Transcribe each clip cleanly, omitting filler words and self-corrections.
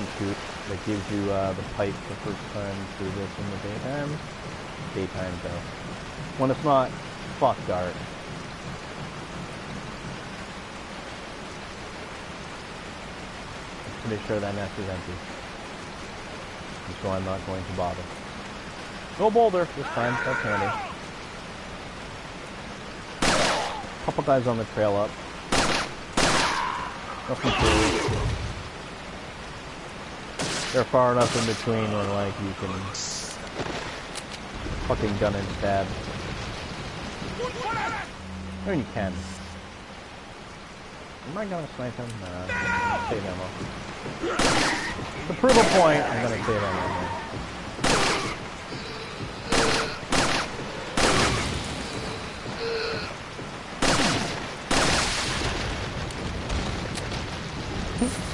and shoot that gives you the pipe the first time through this in the daytime. Daytime though. When it's not fuck dark. To make sure that nest is empty. And so I'm not going to bother. No boulder this time, that's handy. Couple guys on the trail up. Nothing serious. They're far enough in between where like you can fucking gun and stab. Or you can. Am I gonna snipe him? Nah, save ammo. To prove a point, I'm gonna save ammo.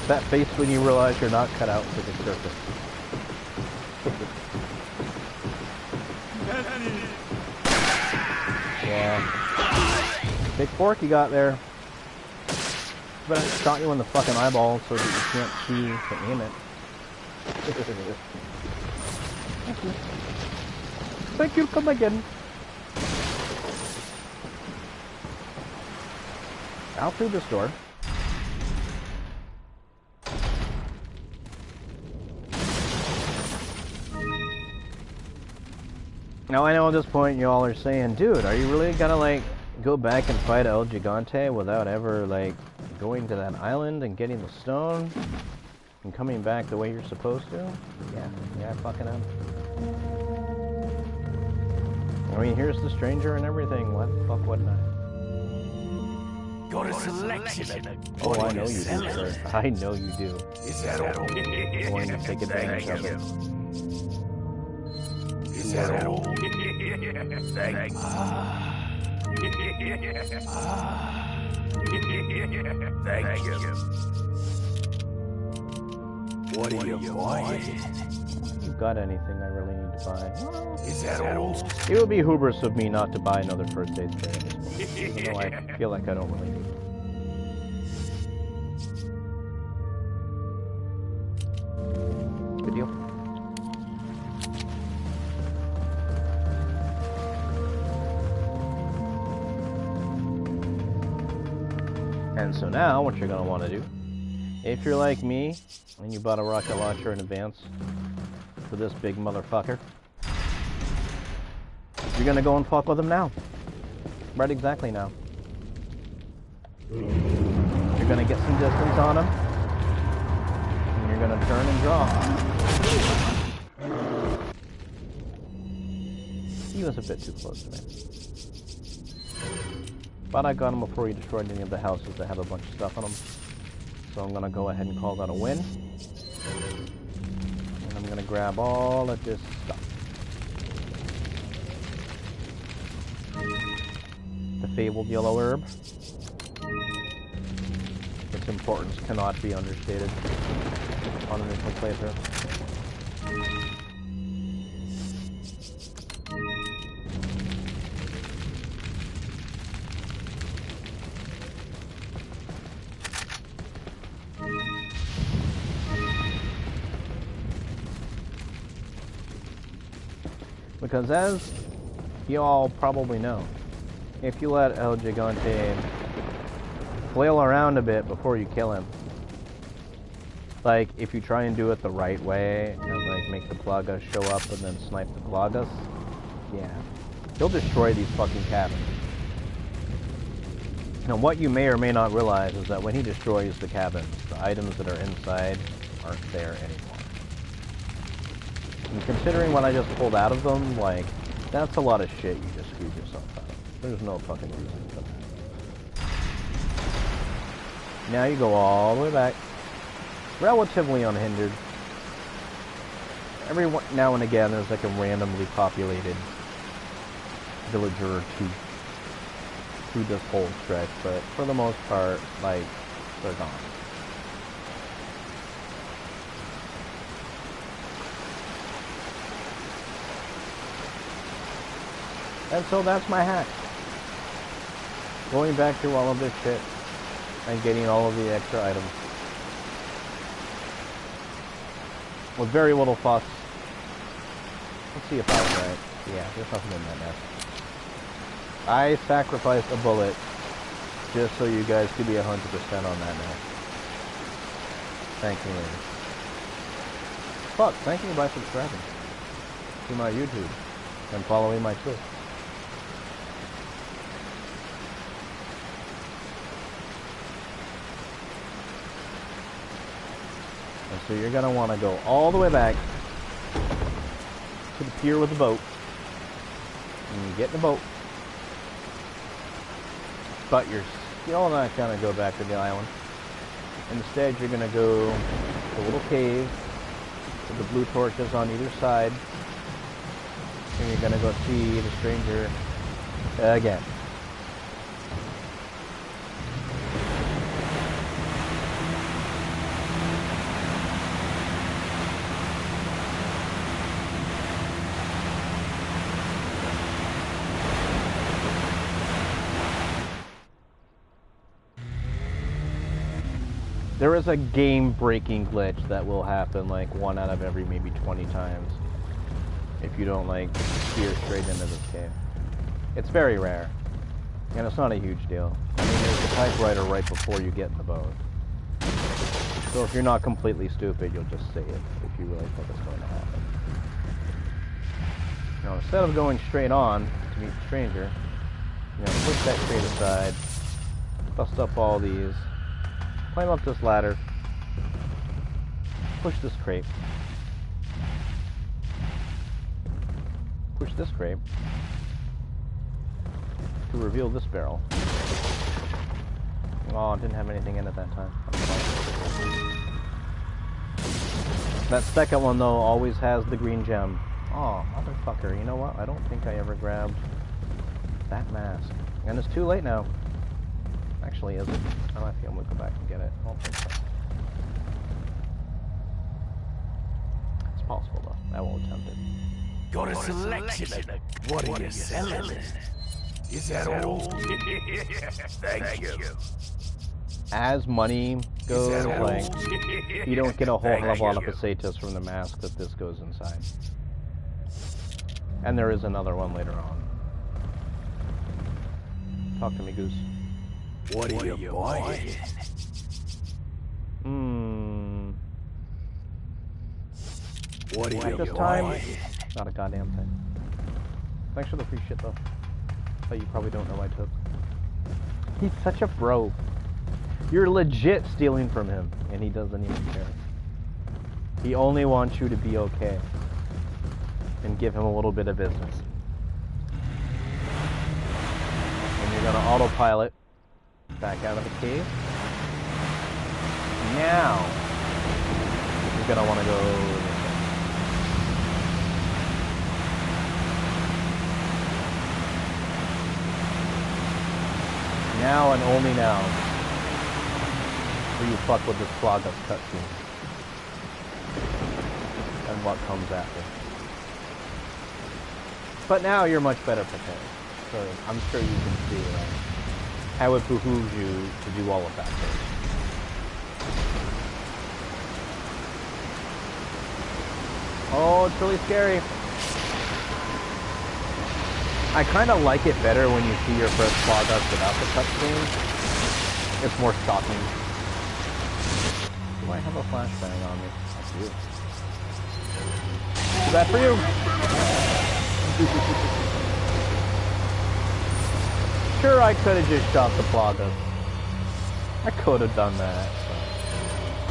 That face when you realize you're not cut out for the surface. Yeah. Big fork you got there. But it shot you in the fucking eyeball so that you can't see to aim it. Thank you. Thank you, come again. Out through this door. Now I know at this point y'all are saying, dude, are you really gonna like go back and fight El Gigante without ever like going to that island and getting the stone and coming back the way you're supposed to? Yeah, I fucking am. I mean, here's the stranger and everything. What the fuck wouldn't I? Got a selection. Oh, I know you do, sir. I know you do. Is that all? I'm going to take advantage of it. Is that all? Thank you. Thank you. What are you buying? You got anything I really need to buy? Is that all? It would be hubris of me not to buy another first aid spray at this point, even though I feel like I don't really need it. Good deal. And so now, what you're going to want to do, if you're like me, and you bought a rocket launcher in advance for this big motherfucker, you're going to go and fuck with him now. Right exactly now. You're going to get some distance on him, and you're going to turn and draw. He was a bit too close to me. But I got him before he destroyed any of the houses that have a bunch of stuff on them. So I'm gonna go ahead and call that a win. And I'm gonna grab all of this stuff. The fabled yellow herb. Its importance cannot be understated on an initial playthrough. Because as you all probably know, if you let El Gigante flail around a bit before you kill him, like if you try and do it the right way and like make the Plagas show up and then snipe the Plagas, yeah, he'll destroy these fucking cabins. Now what you may or may not realize is that when he destroys the cabins, the items that are inside aren't there anymore. And considering what I just pulled out of them, like, that's a lot of shit you just screwed yourself out of. There's no fucking reason for that. Now you go all the way back, relatively unhindered. Every now and again there's like a randomly populated villager or two through this whole stretch, but for the most part, like, they're gone. And so that's my hack. Going back through all of this shit and getting all of the extra items. with very little fuss. Let's see if I was right. Yeah, there's nothing in that nest. I sacrificed a bullet just so you guys could be 100% on that nest. Thank you. Fuck, thank you by subscribing to my YouTube and following my Twitch. And so you're gonna want to go all the way back to the pier with the boat. And you get in the boat. But you're still not gonna go back to the island. Instead, you're gonna go to a little cave with the blue torches on either side. And you're gonna go see the stranger again. There is a game-breaking glitch that will happen like 1 out of every maybe 20 times if you don't like steer straight into this cave. It's very rare, and it's not a huge deal. I mean, there's a typewriter right before you get in the boat. So if you're not completely stupid, you'll just say it if you really think it's going to happen. Now, instead of going straight on to meet the stranger, you're going to push that crate aside, bust up all these, climb up this ladder, push this crate, push this crate to reveal this barrel. Oh, it didn't have anything in it that time. That second one though always has the green gem. Oh, motherfucker, you know what? I don't think I ever grabbed that mask. And it's too late now. Actually, is it? I might be able to go back and get it. I don't think so. It's possible though. I won't attempt it. Got a selection. What are you selling? Is that all? Thank you. As money goes, like, you don't get a whole hell of a lot of pesetas from the mask that this goes inside. And there is another one later on. Talk to me, Goose. What are you buying? What are you At this time, not a goddamn thing. Thanks for the free shit though. But you probably don't know I took. He's such a bro. You're legit stealing from him, and he doesn't even care. He only wants you to be okay. And give him a little bit of business. And you're gonna autopilot back out of the cave. Now, you're gonna want to go this way. Now and only now will you fuck with this Plagas cutscene and what comes after. But now you're much better prepared, so I'm sure you can see how it behooves you to do all of that first. Oh, it's really scary. I kind of like it better when you see your first Plagas without the cutscene. It's more shocking. Do I have a flashbang on me? I do. Too bad for you. Sure, I could have just shot the Plagas. I could have done that.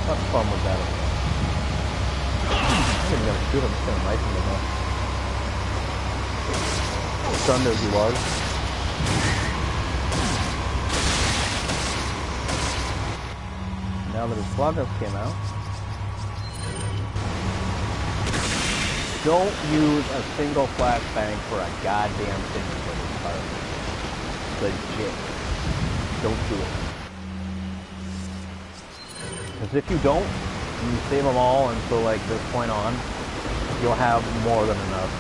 But what fun was that? I'm not even gonna shoot him. I'm just gonna knife him again. Stunned as he was. Now that his Plagas came out, don't use a single flashbang for a goddamn thing for this card. Legit. Don't do it. Because if you don't, and you save them all until like this point on, you'll have more than enough.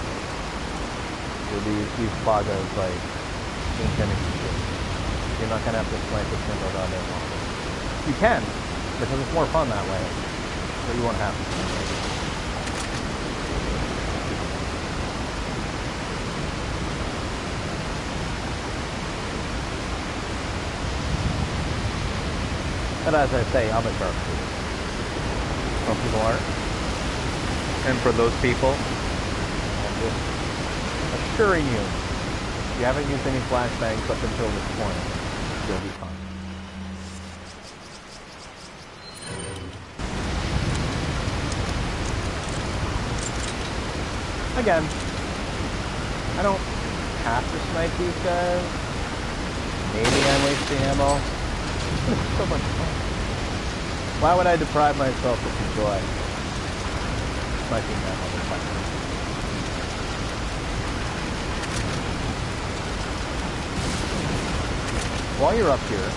So these Plagas like infinity shit. You're not gonna have to snipe a single goddamn one. You can, because it's more fun that way. But you won't have to. But as I say, I'm a sharpshooter. Some people aren't. And for those people, I'm just assuring you, if you haven't used any flashbangs up until this point, you'll be fine. Again, I don't have to snipe these guys. Maybe I'm wasting ammo. It's so much fun. Why would I deprive myself of the joy sniping that motherfucker? While you're up here,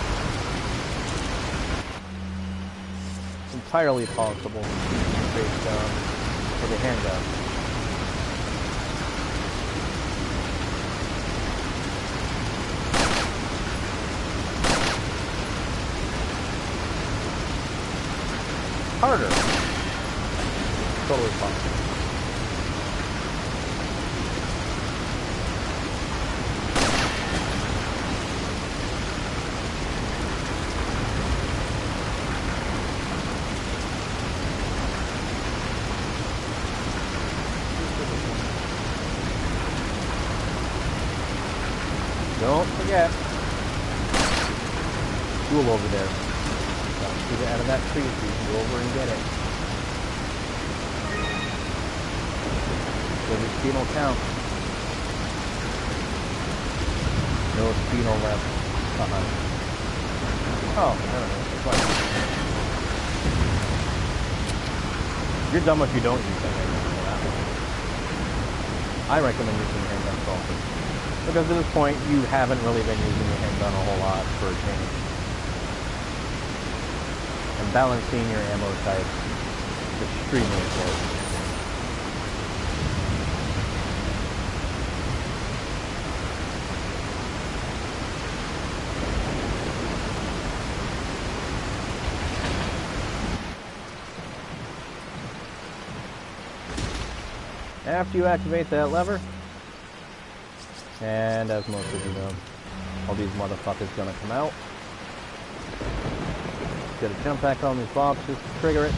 it's entirely possible to shoot straight down with a handgun. Harder. Totally possible. Don't forget. Fuel over there. Get it out of that tree so you can go over and get it. Every speed will count. No speed left behind. Oh, I don't know. It's like... You're dumb if you don't use that handgun. I recommend using your handgun also. Because at this point, you haven't really been using your handgun a whole lot for a change. And balancing your ammo types is extremely important. After you activate that lever, and as most of you know, all these motherfuckers gonna come out. Gotta jump back on these boxes to trigger it.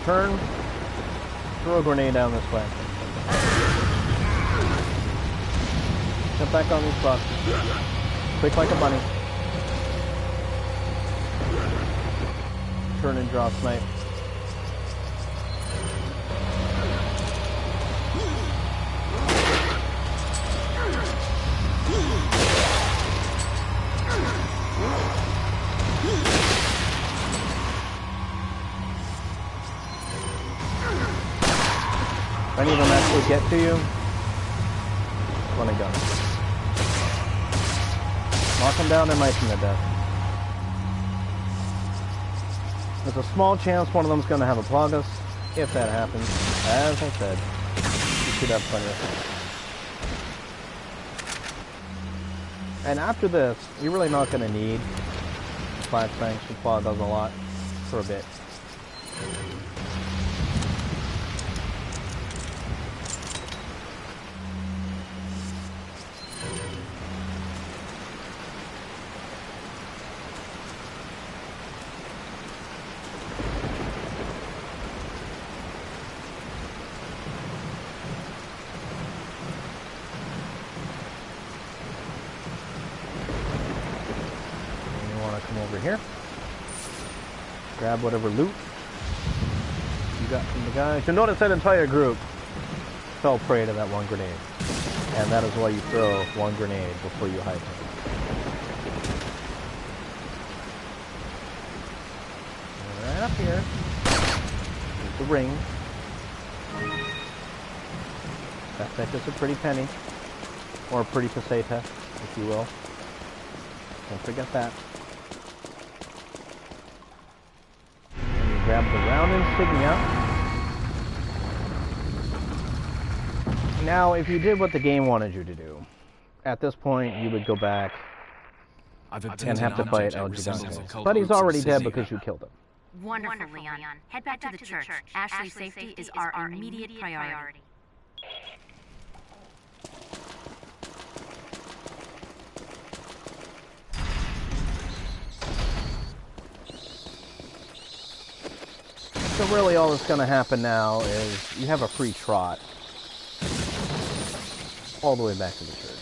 Turn. Throw a grenade down this way. Jump back on these boxes. Quick like a bunny. Turn and draw snipe. If any of them actually get to you, let it go. Knock them down and knife them to death. There's a small chance one of them's going to have a Plagas. If that happens, as I said, you should have plenty of time. And after this, you're really not going to need flashbangs and Plagas a lot for a bit. Here, grab whatever loot you got from the guys. You'll notice that entire group fell prey to that one grenade, and that is why you throw one grenade before you hide. Right up here is the ring. That fetches a pretty penny, or a pretty peseta, if you will. Don't forget that. Grab the round insignia. Now, if you did what the game wanted you to do, at this point you would go back and have to fight El Gigante. But he's already dead because you killed him. Wonderful, Leon. Head back to the church. Ashley's safety is our immediate priority. So really all that's going to happen now is you have a free trot all the way back to the church.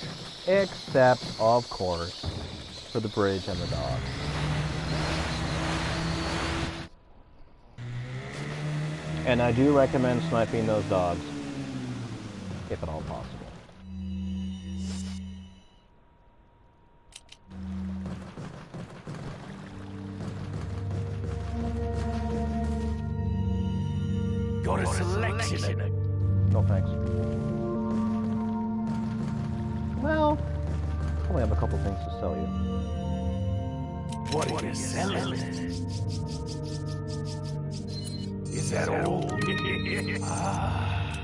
Except, of course, for the bridge and the dogs. And I do recommend sniping those dogs, if at all possible. Got a selection. No thanks. Well, only have a couple things to sell you. What are you selling? Is that all? Ah.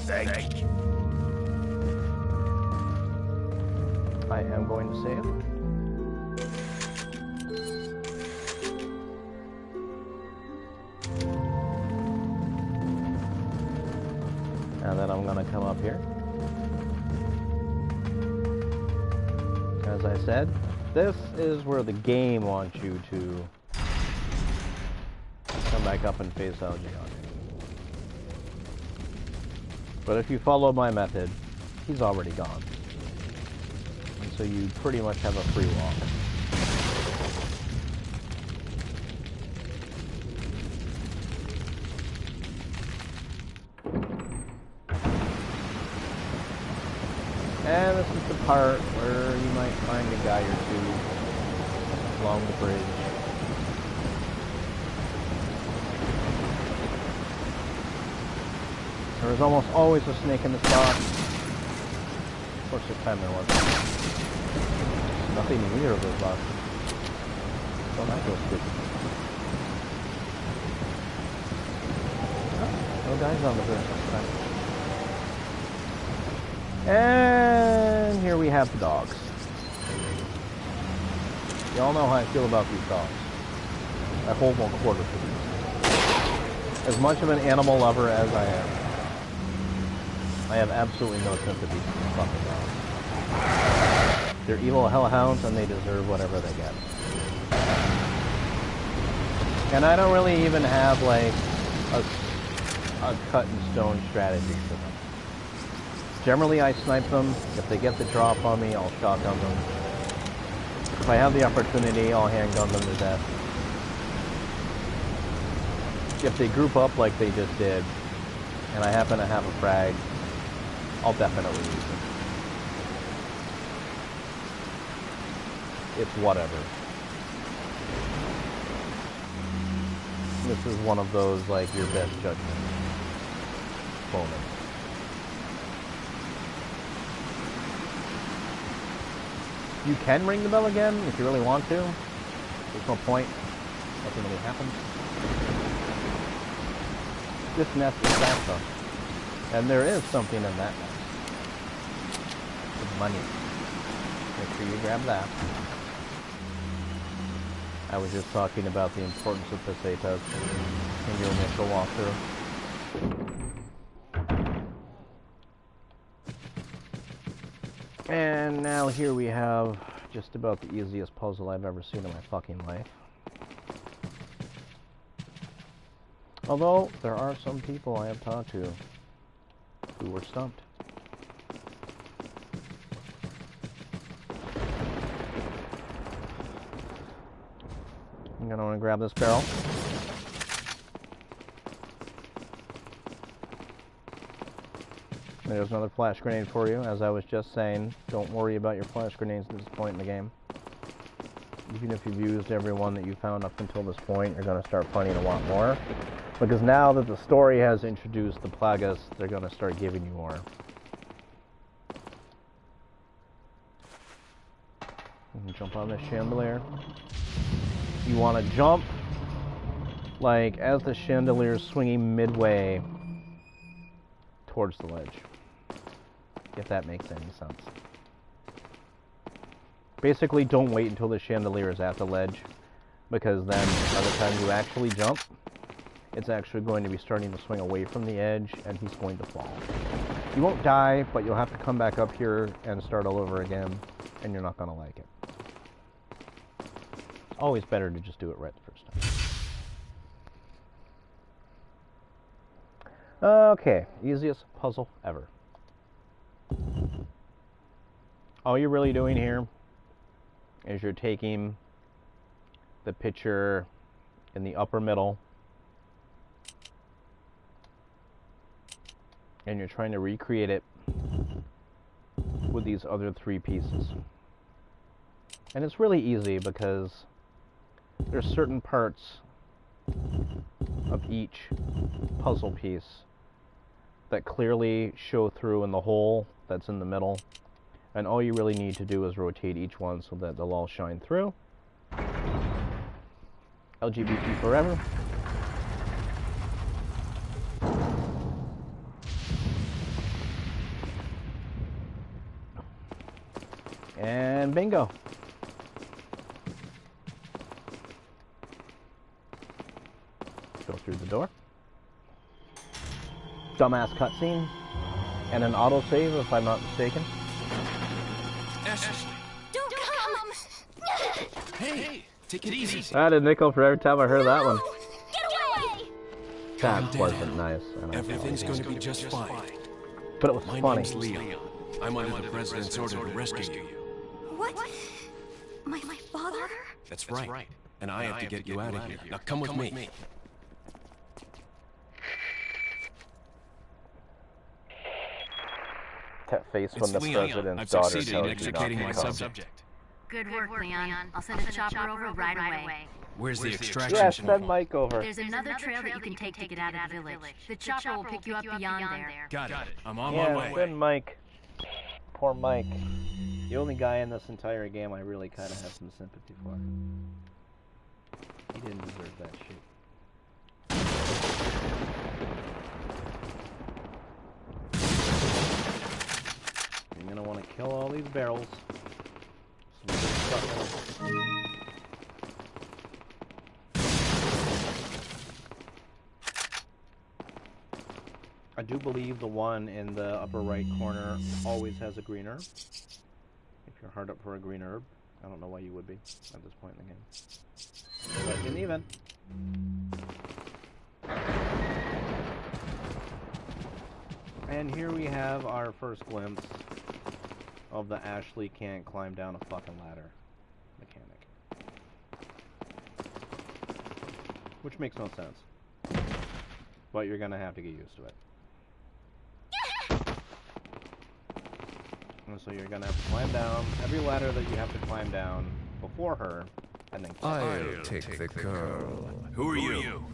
Thank you. I am going to save. And then I'm going to come up here. As I said, this is where the game wants you to come back up and face LG on you. But if you follow my method, he's already gone. And so you pretty much have a free walk. And this is the part where you might find a guy or two along the bridge. There was almost always a snake in the spot. Of course, this time there wasn't. Nothing in either of those boxes. Don't that go stupid? Oh, no guys on the bridge this time. And here we have the dogs. Y'all know how I feel about these dogs. I hold one quarter for these. As much of an animal lover as I am, I have absolutely no sympathy for these fucking dogs. They're evil hellhounds and they deserve whatever they get. And I don't really even have like a cut and stone strategy for them. Generally, I snipe them. If they get the drop on me, I'll shotgun them. If I have the opportunity, I'll handgun them to death. If they group up like they just did, and I happen to have a frag, I'll definitely use it. It's whatever. This is one of those, like, your best judgment moments. You can ring the bell again if you really want to. There's no point. Nothing really happens. This nest is Santa. And there is something in that nest. The money. Make sure you grab that. I was just talking about the importance of pesetas in your initial walkthrough. And now here we have just about the easiest puzzle I've ever seen in my fucking life. Although, there are some people I have talked to who were stumped. I'm gonna want to grab this barrel. There's another flash grenade for you. As I was just saying, don't worry about your flash grenades at this point in the game. Even if you've used every one that you found up until this point, you're going to start finding a lot more. Because now that the story has introduced the plagas, they're going to start giving you more. You can jump on this chandelier. You want to jump, like, as the chandelier is swinging midway towards the ledge. If that makes any sense. Basically, don't wait until the chandelier is at the ledge, because then by the time you actually jump, it's actually going to be starting to swing away from the edge, and he's going to fall. You won't die, but you'll have to come back up here and start all over again, and you're not going to like it. It's always better to just do it right the first time. Okay, easiest puzzle ever. All you're really doing here is you're taking the picture in the upper middle and you're trying to recreate it with these other 3 pieces. And it's really easy because there's certain parts of each puzzle piece that clearly show through in the hole that's in the middle, and all you really need to do is rotate each one so that they'll all shine through. LGBT forever. And bingo. Go through the door. Dumbass cutscene. And an autosave, if I'm not mistaken. Ashley. Don't come! Hey, take it easy. I had a nickel for every time I heard that one. Get away! That wasn't nice. Everything's going to be just fine. But it was My funny. name's Leon. I'm under the president's order to rescue you. What? My father? That's right. And I have to get you out of here. Now come with me. That face when the Leon. president's I've daughter succeeded in tells you not extricating to my come. subject. Good work, Leon. I'll send a chopper over right away. Where's the extraction Yes, point? send Mike over. There's another trail that you can take to get out of the village. The chopper will pick you up beyond there. Got it. I'm on my Yeah, way. send Mike. Poor Mike. The only guy in this entire game I really kind of have some sympathy for. He didn't deserve that shit. You're gonna want to kill all these barrels. So we can start with them. I do believe the one in the upper right corner always has a green herb. If you're hard up for a green herb, I don't know why you would be at this point in the game. But in the event. And here we have our first glimpse of the Ashley can't climb down a fucking ladder mechanic. Which makes no sense. But you're gonna have to get used to it. And so you're gonna have to climb down every ladder that you have to climb down before her, and then climb. I'll take the girl. Who are you?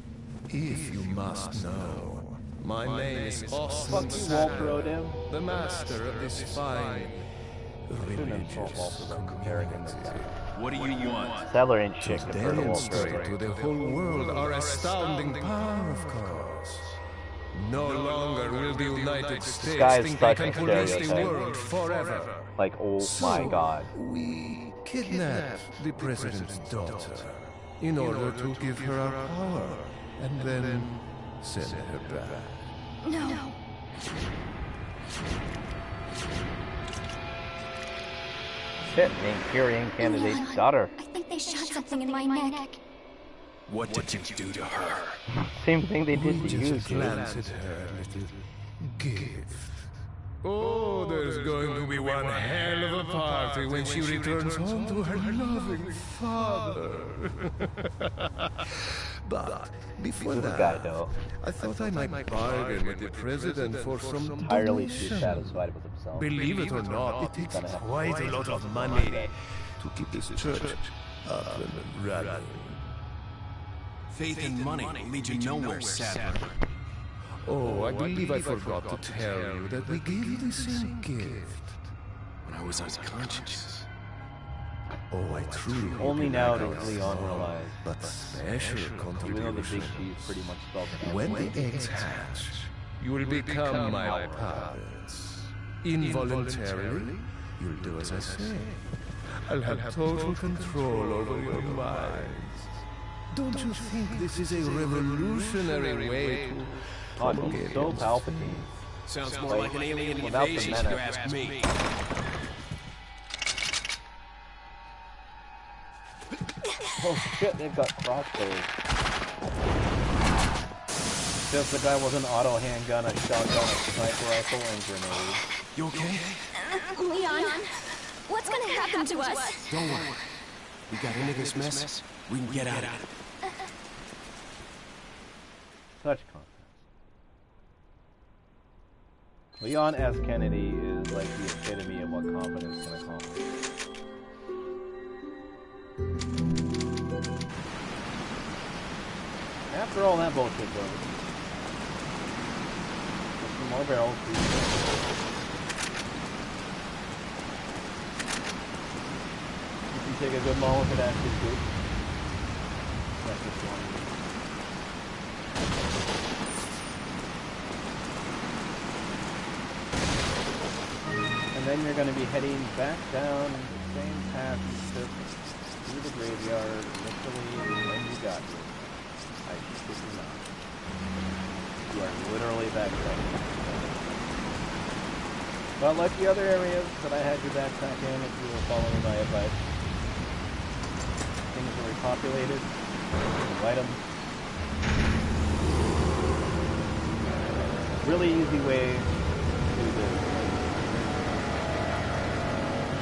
If you must know, my name is Fuck you, Walter Odin. the master of this fine Shouldn't insult Walter though, comparing him to that. What do you want? Sadler ain't shit compared to Walter demonstrate Odin. to the whole world our astounding power, of course. No longer will the United States guy's think they such can a police the stereotype. world forever. Like, oh my god. We kidnapped the president's daughter in order to give her our power and then send her back. No. Shit, Manchurian candidate's daughter. I think they shot something in my neck. What did you do to her? Same thing they did to you, Just dude. glance at her little gift. Oh, there's going to be one hell of a party when she returns home to her loving father. But before This guy, that, though, I thought I might bargain with the president for some entirely too donation. satisfied with himself. Believe it or not, it takes quite a lot of money to keep this church up and running. Faith and money will lead you nowhere, Sadler. Oh, I believe I forgot to tell you that we gave you the same gift. When I was unconscious. Oh, I truly hope Only you now like does our Leon small realize, but special even though the contribution. big cheese pretty much spelled it out. When the eggs hatch, you will become my puppets. Involuntarily, you'll do as I say. I'll have total control over your minds. Don't you think this is a revolutionary way to Oh, he's promulgate so it? Palpatine. Sounds more like an alien Without the invasion, if you menace. ask me. Oh shit, they've got crossbows. Just the guy with an auto handgun, a shotgun, a sniper rifle, and grenade. You okay? Leon, what's gonna happen to us? Don't worry. We got into this mess. We can get out of it. Such confidence. Leon S. Kennedy is like the epitome of what confidence can accomplish. After all that bullshit, though, there's some more barrels. You can take a good long look at that, too. That's just one. And then you're going to be heading back down the same path you took through the graveyard initially when you got here. I kid you not. You are literally back there. But like the other areas that I had your backpack in, if you were following my advice, things are repopulated, new items. Really easy way to do this.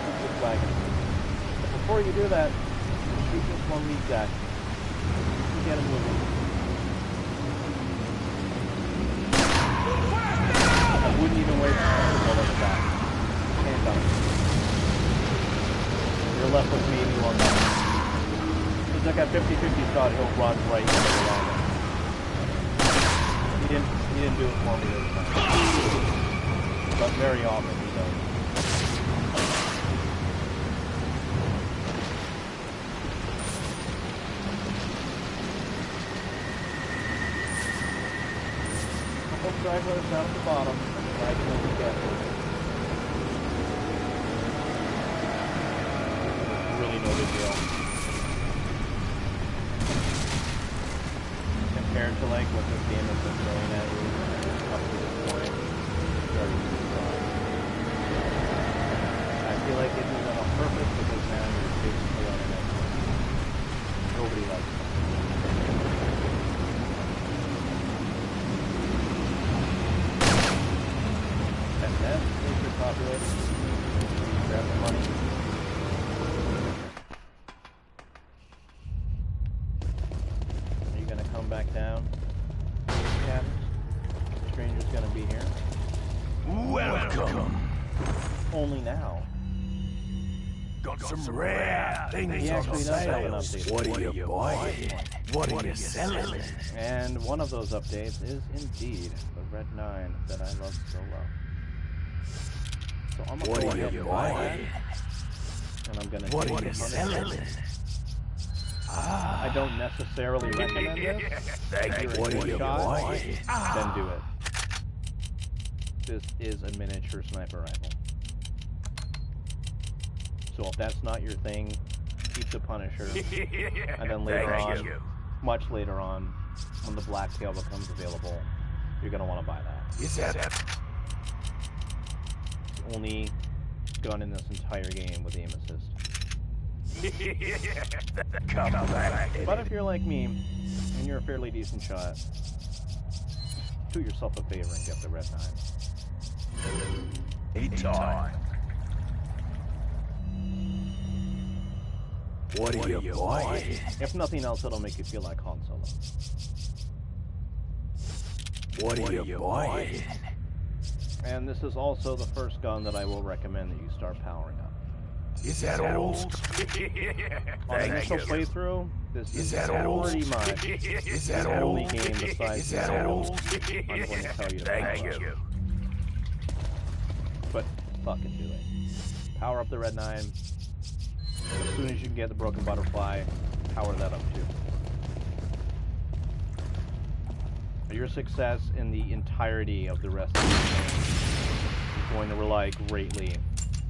Shoot the flag. But before you do that, shoot this one lead guy. Get him moving. I wouldn't even wait for him to go on the back. Hands on. You're left with maybe one guy. It's like a 50-50 shot, he'll run right into the line. He didn't do it for me this time. But very often he does. Stragglers down at the bottom, right when we get there. Really no big deal. Compared to like what this game has been throwing at you up to this point, it's very strong. I feel like it was on purpose because now you're basically on an expert. Nobody likes it. Populated. Grab the money. Are you gonna come back down? Yeah. The stranger's gonna be here. Welcome. Only now. Got some rare things He actually does have an on update. sale. What are you buying? What are you selling? And one of those updates is indeed the Red 9 that I love so well. So I'm gonna go ahead and buy that, and I'm gonna What take are you the selling? I don't necessarily recommend this. Thank you. What are you buying? Then do it. This is a miniature sniper rifle. So if that's not your thing, keep the Punisher, and then later on, much later on, when the Blacktail becomes available, you're gonna want to buy that. Is that Only gun in this entire game with aim assist. Come back. But if you're like me, and you're a fairly decent shot, do yourself a favor and get the Red 9. Anytime. What are you buying? If nothing else, it'll make you feel like Han Solo. What are you buying? And this is also the first gun that I will recommend that you start powering up. Is that old? On initial playthrough, this is pretty much the only game besides this I'm going to tell you to power up. But fucking do it. Power up the Red 9. As soon as you can get the Broken Butterfly, power that up too. Your success in the entirety of the rest of the game is going to rely greatly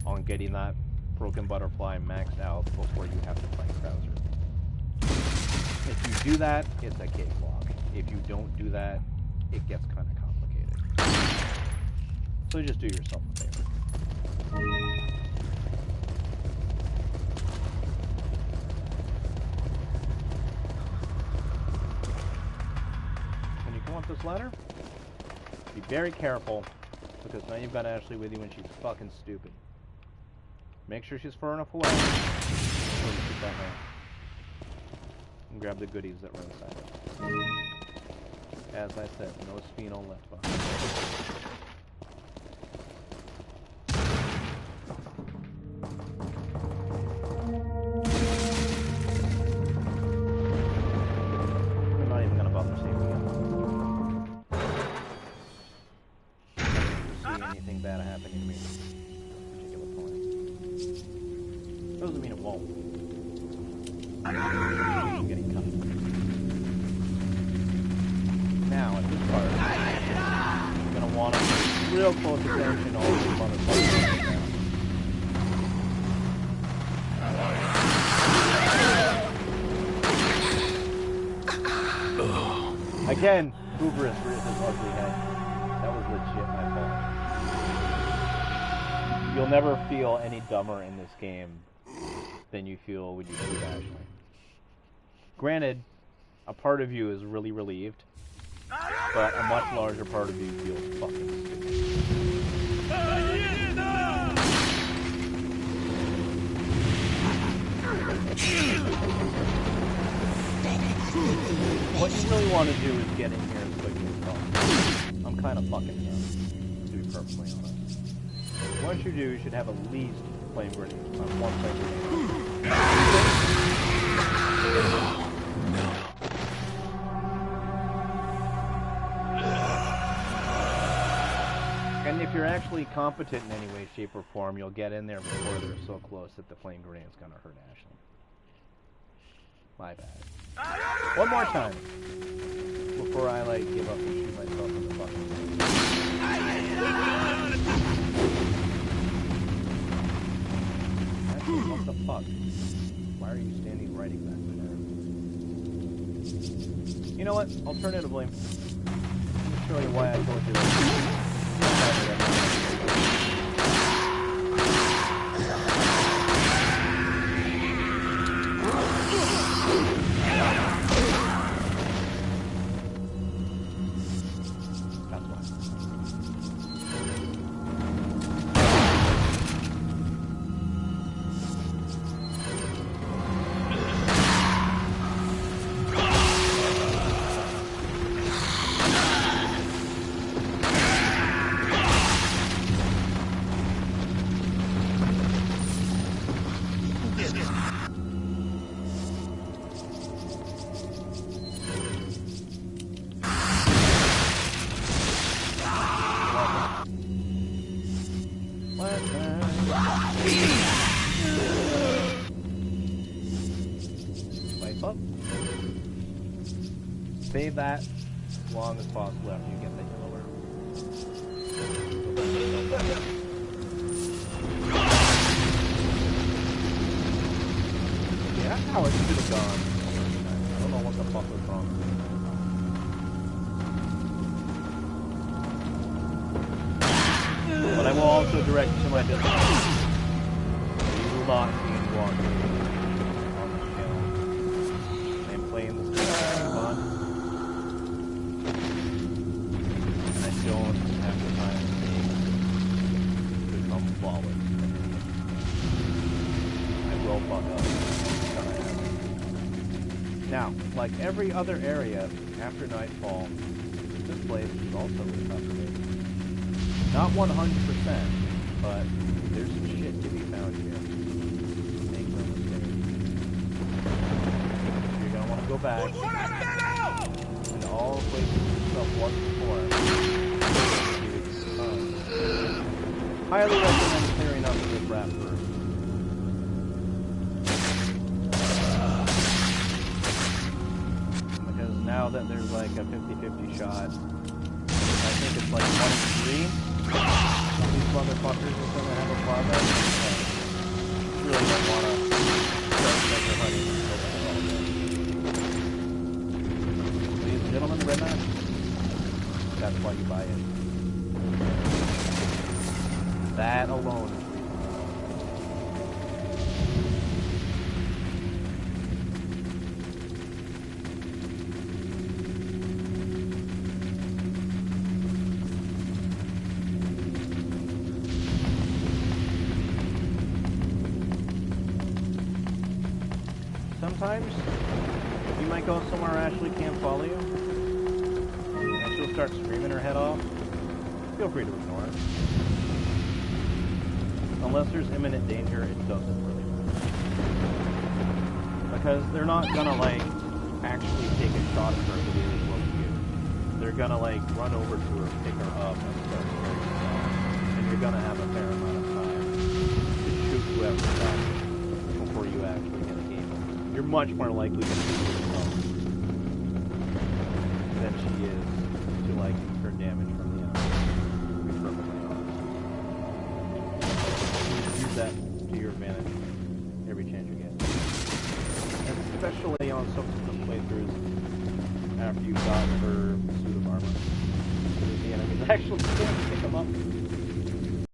on getting that Broken Butterfly maxed out before you have to fight Krauser. If you do that, it's a cakewalk. If you don't do that, it gets kind of complicated. So just do yourself a favor. When you come want this ladder? Be very careful, because now you've got Ashley with you and she's fucking stupid. Make sure she's far enough away. So you shoot that man. And grab the goodies that were inside it. As I said, no Spino left behind. I'm not even gonna bother saving again. See anything bad happening to me at this particular point. Doesn't mean it won't. Getting cut. Now, at this part, you're going to want to pay real close attention to all these motherfuckers. Again, hubris for his ugly head. That was legit my fault. You'll never feel any dumber in this game than you feel when you shoot Ashley. Granted, a part of you is really relieved, but a much larger part of you feels fucking stupid. What you really want to do is get in here as quickly as possible. I'm kind of fucking done, to be perfectly honest. Once you do, you should have at least flame grenades on one flame grenade. And if you're actually competent in any way, shape, or form, you'll get in there before they're so close that the flame grenade's gonna hurt Ashley. My bad. One more time. Before I, like, give up and shoot myself in the fucking face. Actually, what the fuck? Why are you standing right exactly there? You know what? Alternatively, I'm gonna show you why I told you that. Save that as long as possible after you get the yellower. Yeah, that's how it should have gone. I don't know what the fuck was wrong. But I will also direct you to my Discord. You will not see any walkthroughs on this channel. I am playing this game for fun. And I don't have the time to become flawless. I will fuck up. It's gonna happen. Now, like every other area after nightfall, this place is also recovered. Not 100%, but there's some shit to be found here. Make no mistake. You're gonna want to go back and all places yourself once before. Highly recommend clearing up this rap first. Because now that there's like a 50-50 shot, I think it's like 1 in 3. These motherfuckers are gonna have a progress. You really don't wanna start treasure hunting until that's all done. Ladies and gentlemen, Remaster, that's why you buy it. That alone is sometimes you might go somewhere Ashley can't follow you, and she'll start screaming her head off. Feel free to ignore it. Unless there's imminent danger, it doesn't really matter. Because they're not gonna, like, actually take a shot at her the way they will you. They're gonna, like, run over to her, pick her up, and start carrying her off. And you're gonna have a fair amount of time to shoot whoever's back before you actually get a game. You're much more likely to shoot yourself than she is to, like, incur damage from the enemy. To be perfectly honest. Use that to your advantage every chance you get. And especially on subsequent playthroughs after you've gotten her suit of armor. The enemies actually can't pick them up.